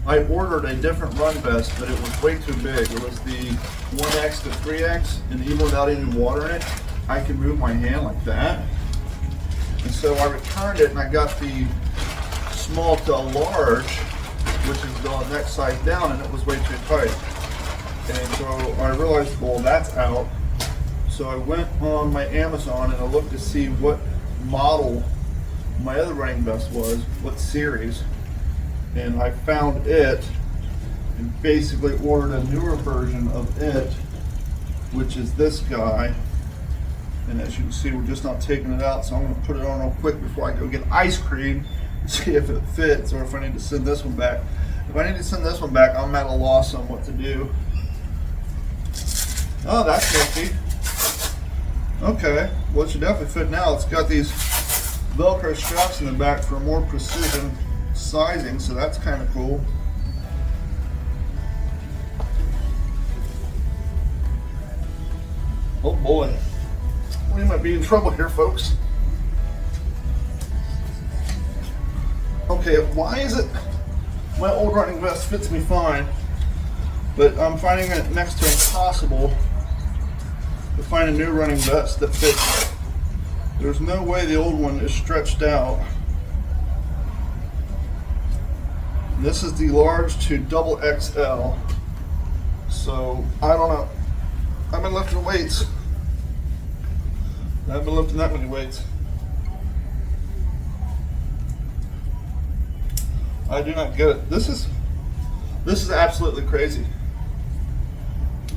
I ordered a different run vest, but it was way too big. It was the 1X to 3X, and even without any water in it, I can move my hand like that. And so I returned it, and I got the small to a large, which is the next size down, and it was way too tight. And so I realized, well, that's out. So I went on my Amazon and I looked to see what model my other running vest was, what series, and I found it and basically ordered a newer version of it, which is this guy. And as you can see, we're just not taking it out, so I'm going to put it on real quick before I go get ice cream and see if it fits or if I need to send this one back. If I need to send this one back, I'm at a loss on what to do. Oh, that's nifty. Okay, well, it should definitely fit now. It's got these Velcro straps in the back for more precision sizing, so that's kind of cool. Oh boy, we might be in trouble here, folks. Okay, why is it my old running vest fits me fine, but I'm finding it next to impossible to find a new running vest that fits. There's no way the old one is stretched out. This is the large to double XL. So I don't know. I've been lifting weights. I haven't been lifting that many weights. I do not get it. This is absolutely crazy.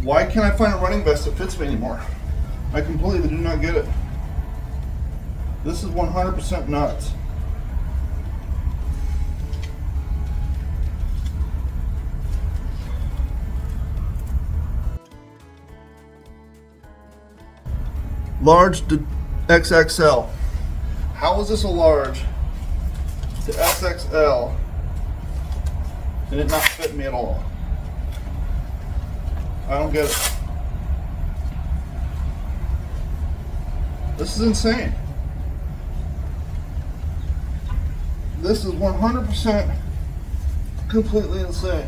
Why can't I find a running vest that fits me anymore? I completely do not get it. This is 100% nuts. Large to XXL. How is this a large to XXL and it not fit me at all? I don't get it. This is insane. This is 100% completely insane.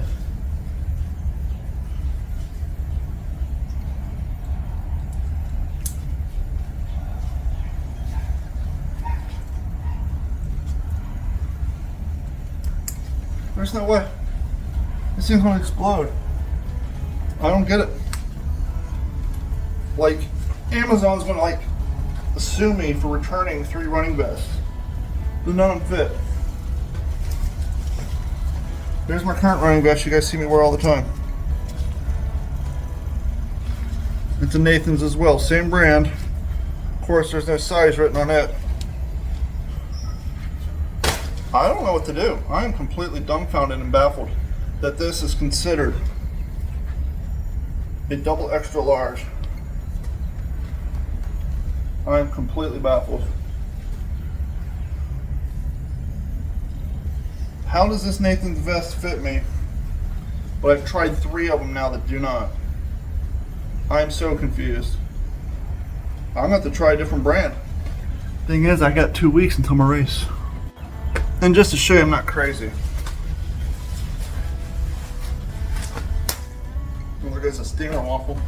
There's no way. This thing's gonna explode. I don't get it. Like, Amazon's gonna like sue me for returning 3 running vests. None of them fit. Here's my current running vest you guys see me wear all the time. It's a Nathan's as well, same brand. Of course, there's no size written on it. I don't know what to do. I am completely dumbfounded and baffled that this is considered a double extra large. I am completely baffled. How does this Nathan's vest fit me? But I've tried 3 of them now that do not. I am so confused. I'm going to have to try a different brand. Thing is, I got 2 weeks until my race. And just to show you I'm not crazy. Oh, there goes a steamer waffle.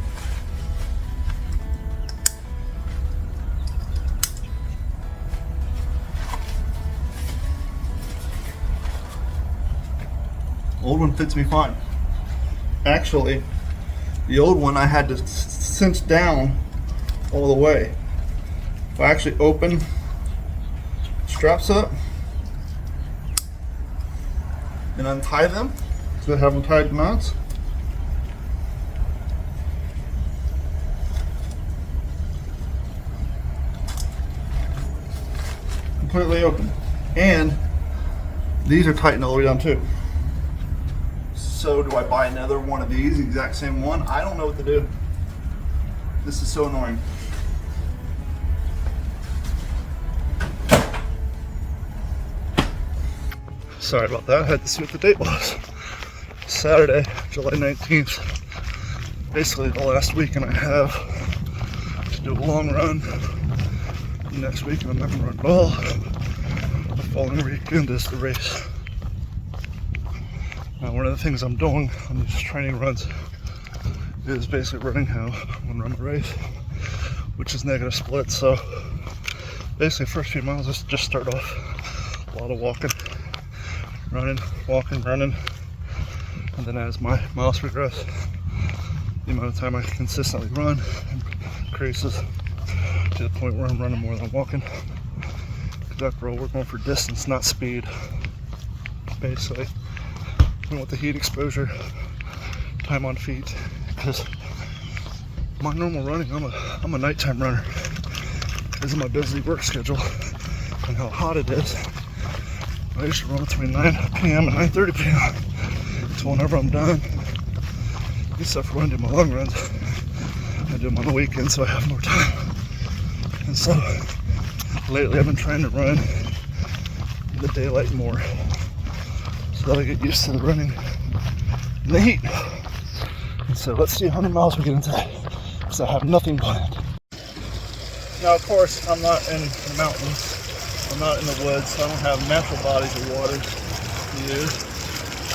Old one fits me fine. Actually, the old one I had to cinch down all the way. If I actually open straps up and untie them, so I have them tied knots, completely open. And these are tightened all the way down too. So do I buy another one of these, the exact same one? I don't know what to do. This is so annoying. Sorry about that, I had to see what the date was. Saturday, July 19th. Basically the last weekend I have to do a long run. Next weekend I'm not going to run at all. The following weekend is the race. One of the things I'm doing on these training runs is basically running how I'm gonna run the race, which is negative split. So basically, first few miles, let's just start off a lot of walking, running, walking, running, and then as my miles progress, the amount of time I consistently run increases to the point where I'm running more than walking. Because after all, we're going for distance, not speed. Basically, we want the heat exposure, time on feet. Because my normal running, I'm a nighttime runner. Because of my busy work schedule and how hot it is. I usually run between 9 p.m. and 9:30 p.m. So whenever I'm done, except for when I do my long runs, I do them on the weekend so I have more time. And so lately I've been trying to run in the daylight more so that I get used to the running in the heat. And so let's see how many miles we get into that, because I have nothing planned. Now, of course, I'm not in the mountains, I'm not in the woods, so I don't have natural bodies of water to use.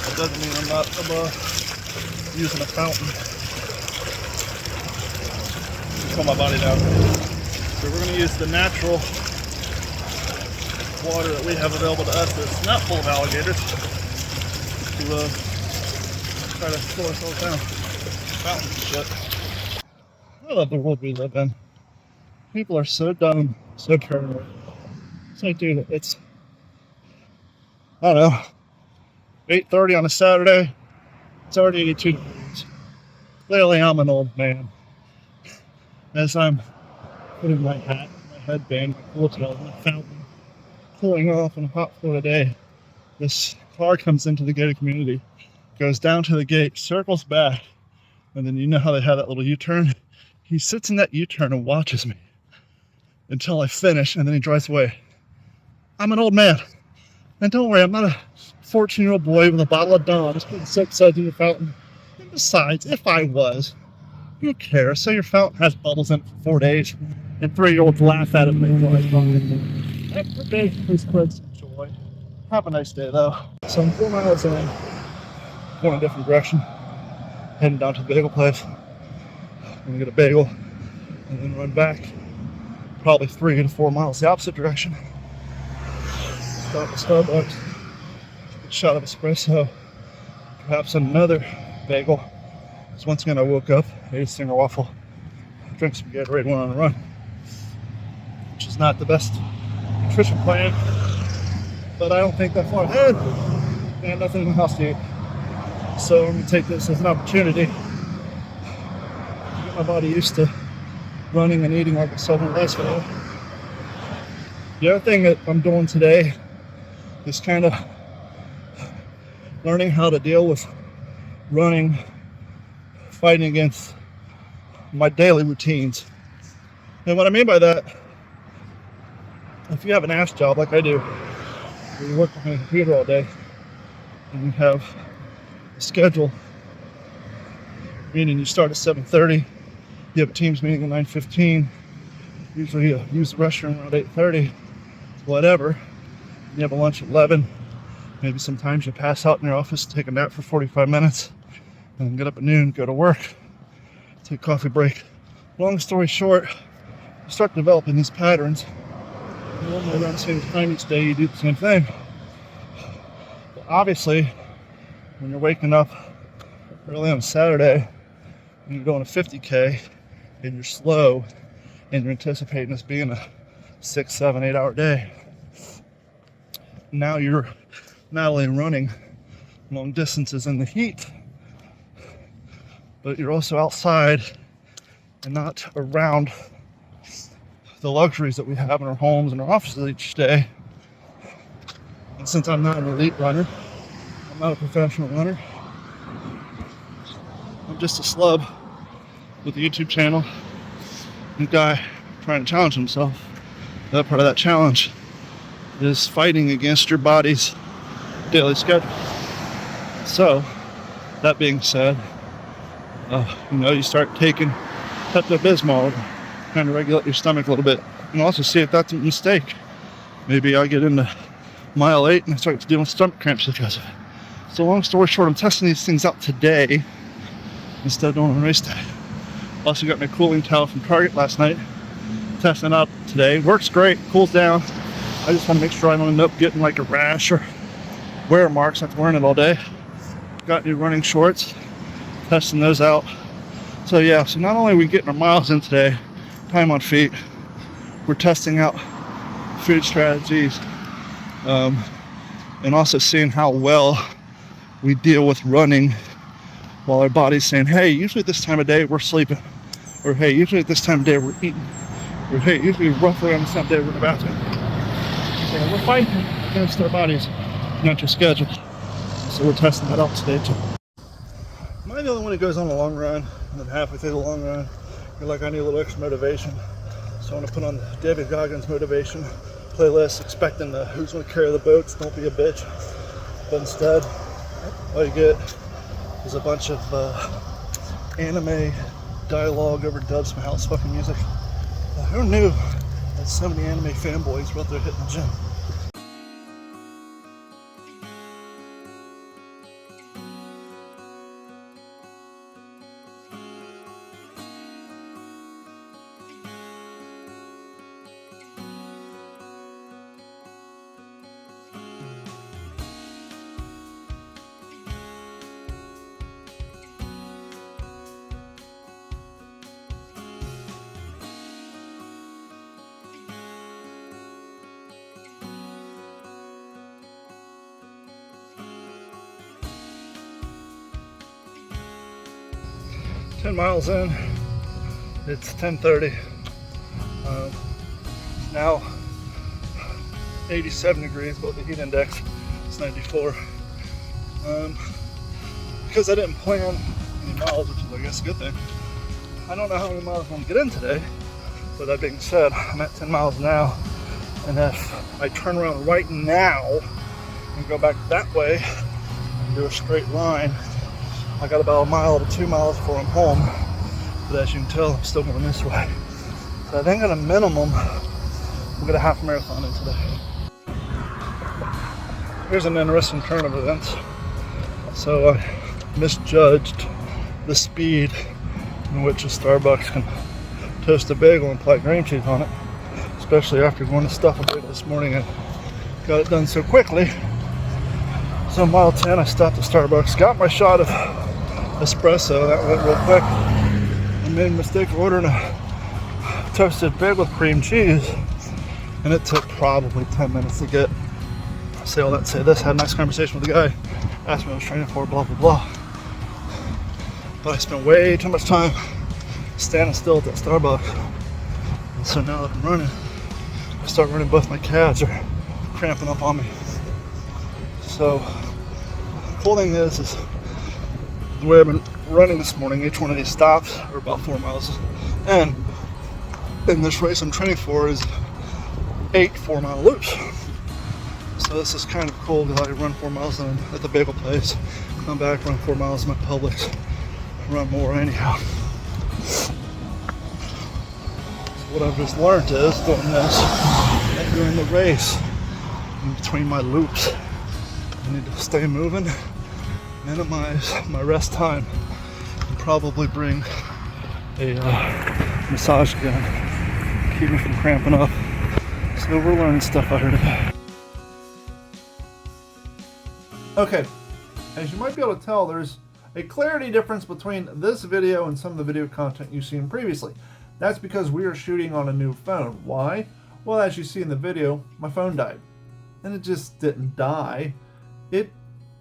That doesn't mean I'm not above using a fountain to cool my body down. So we're going to use the natural water that we have available to us that's not full of alligators to try to slow ourselves down. Fountain shit. I love the world we live in. People are so dumb, so paranoid. It's like, dude, it's, I don't know, 8:30 on a Saturday. It's already 82 degrees. Clearly, I'm an old man. As I'm putting my hat, my headband, my cool tail, my fountain, cooling off on a hot Florida day, this car comes into the gated community, goes down to the gate, circles back, and then you know how they have that little U-turn? He sits in that U-turn and watches me until I finish, and then he drives away. I'm an old man. And don't worry, I'm not a 14-year-old boy with a bottle of Dawn just putting soap suds in your fountain. And besides, if I was, who cares? So your fountain has bubbles in it for 4 days, and 3-year-olds laugh at it when they drive by. Every day is quick joy. Have a nice day, though. So I'm 4 miles in, going a different direction, heading down to the bagel place. I'm gonna get a bagel, and then run back probably 3 to 4 miles the opposite direction. Stop at Starbucks, get a shot of espresso, perhaps another bagel. Because once again, I woke up, ate a Singer waffle, drank some Gatorade, went on a run, which is not the best nutrition plan, but I don't think that far ahead, and nothing in the house to eat. So I'm gonna take this as an opportunity to get my body used to running and eating like a southern lifestyle. The other thing that I'm doing today is kind of learning how to deal with running, fighting against my daily routines. And what I mean by that, if you have an ass job like I do, where you work behind a computer all day, and you have a schedule, meaning you start at 7:30, you have a Teams meeting at 9:15, usually you use the restroom around 8:30, whatever. You have a lunch at 11, maybe sometimes you pass out in your office, take a nap for 45 minutes, and then get up at noon, go to work, take a coffee break. Long story short, you start developing these patterns. Normally around the same time each day you do the same thing. But obviously, when you're waking up early on a Saturday, and you're doing a 50K, and you're slow, and you're anticipating this being a 6, 7, 8 hour day. Now you're not only running long distances in the heat, but you're also outside and not around the luxuries that we have in our homes and our offices each day. And since I'm not an elite runner, I'm not a professional runner, I'm just a slub with a YouTube channel, a guy trying to challenge himself. The other part of that challenge is fighting against your body's daily schedule. So, that being said, you start taking Pepto-Bismol to kind of regulate your stomach a little bit, and also see if that's a mistake. Maybe I get into mile 8 and I start dealing with stomach cramps because of it. So long story short, I'm testing these things out today instead of doing on race day. Also got my cooling towel from Target last night. Testing it out today. Works great, cools down. I just want to make sure I don't end up getting like a rash or wear marks after wearing it all day. Got new running shorts, testing those out. So yeah, so not only are we getting our miles in today, time on feet, we're testing out food strategies, and also seeing how well we deal with running while our body's saying, hey, usually at this time of day we're sleeping, or hey, usually at this time of day we're eating, or hey, usually roughly around this time of day we're in the bathroom. So we're fighting against our bodies, not your schedule. So we're testing that out today too. Am I the only one who goes on a long run, and then halfway through the long run, you're like, I need a little extra motivation? So I want to put on the David Goggins motivation playlist, expecting the who's going to carry the boats, don't be a bitch. But instead, all you get is a bunch of anime dialogue overdubs some house fucking music. Who knew that so many anime fanboys were out there hitting the gym? Ten miles in, it's 10:30. It's now 87 degrees, but the heat index is 94. Because I didn't plan any miles, which is I guess a good thing, I don't know how many miles I'm going to get in today. But that being said, I'm at 10 miles now, and if I turn around right now and go back that way and do a straight line, I got about a mile to 2 miles before I'm home, but as you can tell, I'm still going this way. So I think at a minimum, we'll get a half marathon in today. Here's an interesting turn of events. So I misjudged the speed in which a Starbucks can toast a bagel and apply cream cheese on it, especially after going to stuff a bit this morning and got it done so quickly. So mile 10, I stopped at Starbucks, got my shot of espresso, that went real quick. I made a mistake of ordering a toasted bagel with cream cheese, and it took probably 10 minutes to get. Say all that to say this, had a nice conversation with the guy, asked me what I was training for, blah blah blah. But I spent way too much time standing still at that Starbucks, and so now that I'm running, I start running, both my calves are cramping up on me. So the cool thing is the way I've been running this morning, each one of these stops are about 4 miles, and in this race I'm training for is 8 4-mile loops. So this is kind of cool because I run 4 miles at the bagel place, come back, run 4 miles in my Publix, run more anyhow. So what I've just learned is doing this and during the race, in between my loops, I need to stay moving, minimize my rest time, and probably bring a massage gun, keep me from cramping up. So we're learning stuff out here today. Okay, as you might be able to tell, there's a clarity difference between this video and some of the video content you've seen previously. That's because we are shooting on a new phone. Why? Well, as you see in the video, my phone died. And it just didn't die. It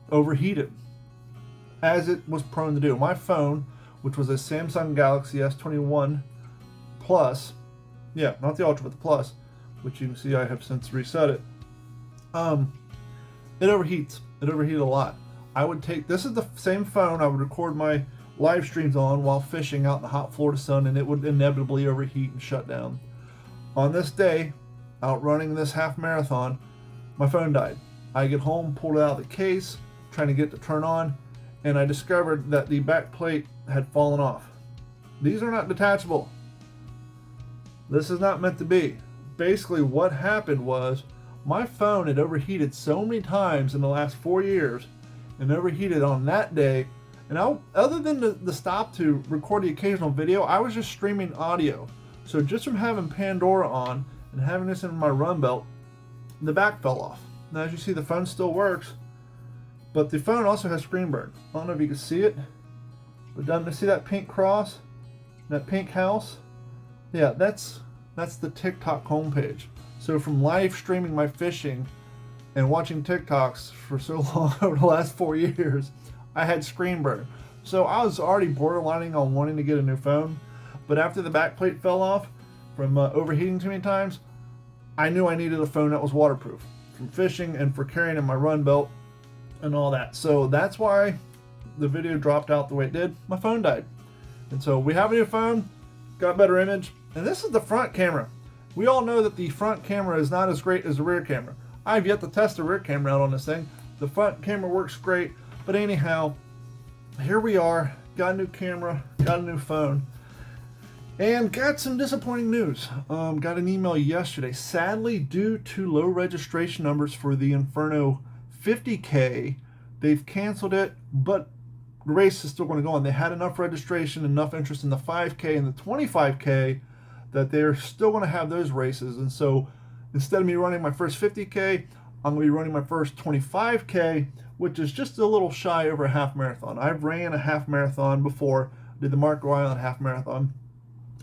overheated, as it was prone to do. My phone, which was a Samsung Galaxy S21 Plus, yeah, not the Ultra, but the Plus, which you can see I have since reset it, it overheats. It overheated a lot. I would take, this is the same phone I would record my live streams on while fishing out in the hot Florida sun, and it would inevitably overheat and shut down. On this day, out running this half marathon, my phone died. I get home, pulled it out of the case, trying to get it to turn on, and I discovered that the back plate had fallen off. These are not detachable. This is not meant to be. Basically what happened was my phone had overheated so many times in the last 4 years, and overheated on that day. And other than the stop to record the occasional video, I was just streaming audio. So just from having Pandora on and having this in my run belt, the back fell off. Now as you see, the phone still works, but the phone also has screen burn. I don't know if you can see it, but down to see that pink cross, that pink house? Yeah, that's the TikTok homepage. So from live streaming my fishing and watching TikToks for so long over the last 4 years, I had screen burn. So I was already borderlining on wanting to get a new phone, but after the back plate fell off from overheating too many times, I knew I needed a phone that was waterproof from fishing and for carrying in my run belt and all that. So that's why the video dropped out the way it did. My phone died. And so we have a new phone, got a better image, and this is the front camera. We all know that the front camera is not as great as the rear camera. I've yet to test the rear camera out on this thing. The front camera works great, but anyhow, here we are, got a new camera, got a new phone, and got some disappointing news. Got an email yesterday. Sadly, due to low registration numbers for the Inferno 50K, they've canceled it, but the race is still going to go on. They had enough registration, enough interest in the 5K and the 25K that they're still going to have those races. And so instead of me running my first 50K, I'm going to be running my first 25K, which is just a little shy over a half marathon. I've ran a half marathon before, did the Marco Island half marathon.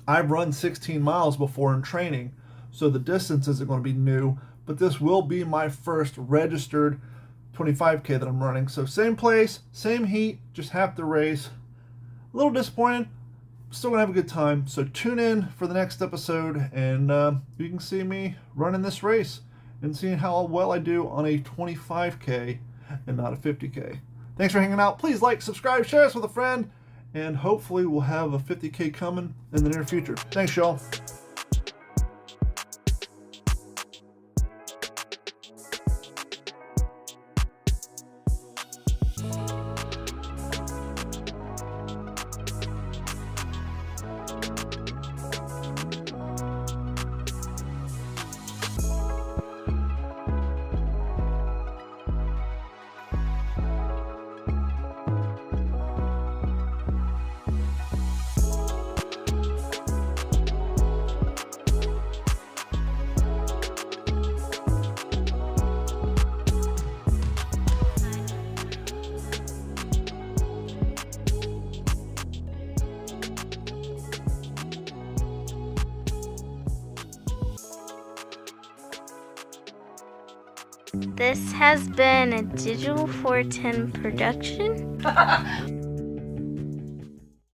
I've run 16 miles before in training, so the distance isn't going to be new, but this will be my first registered 25K that I'm running. So same place, same heat, just half the race. A little disappointed, still gonna have a good time. So tune in for the next episode, and you can see me running this race and seeing how well I do on a 25K and not a 50K. Thanks for hanging out. Please like, subscribe, share us with a friend, and hopefully we'll have a 50K coming in the near future. Thanks, y'all. This has been a Digital 410 production.